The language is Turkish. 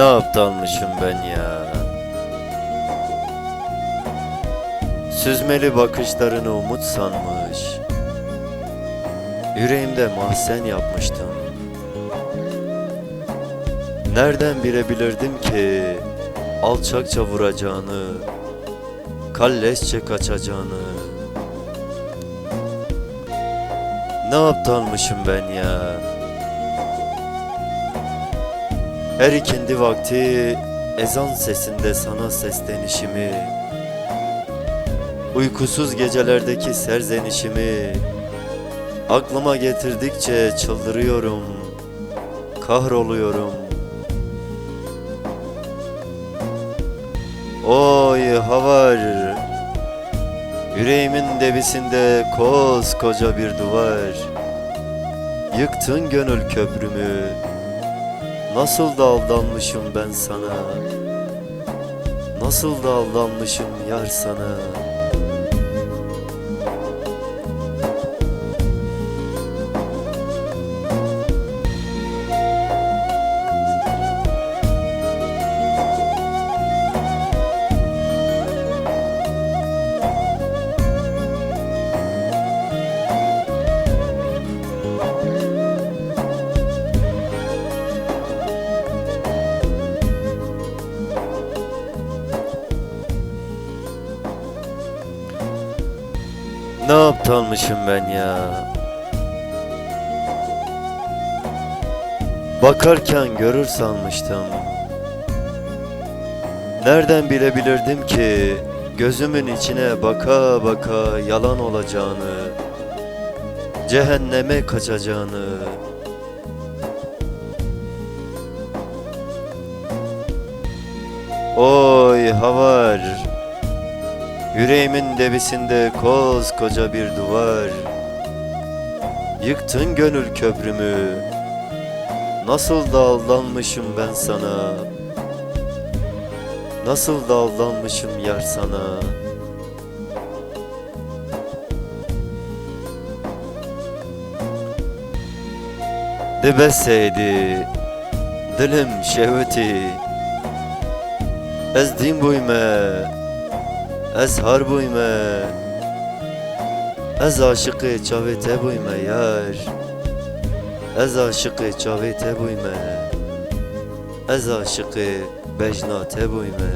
Ne aptalmışım ben ya. Süzmeli bakışlarını umut sanmış, yüreğimde mahzen yapmıştım. Nereden bilebilirdim ki alçakça vuracağını, kalleşçe kaçacağını. Ne aptalmışım ben ya. Her ikindi vakti ezan sesinde sana seslenişimi, uykusuz gecelerdeki serzenişimi aklıma getirdikçe çıldırıyorum, kahroluyorum. Oy havar, yüreğimin debisinde koskoca bir duvar. Yıktın gönül köprümü, nasıl da aldanmışım ben sana. Nasıl da aldanmışım yar sana. Ne aptalmışım ben ya. Bakarken görür sanmıştım. Nereden bilebilirdim ki gözümün içine baka baka yalan olacağını, cehenneme kaçacağını. Oy havar, yüreğimin debisinde koskoca bir duvar. Yıktın gönül köprümü, nasıl da aldanmışım ben sana. Nasıl da aldanmışım yar sana. Dibeseydi dilim şehveti, ez din buyme, ez har buyme, ez aşıkı çavete buyme yar. Ez aşıkı çavete buyme, ez aşıkı becnate buyme.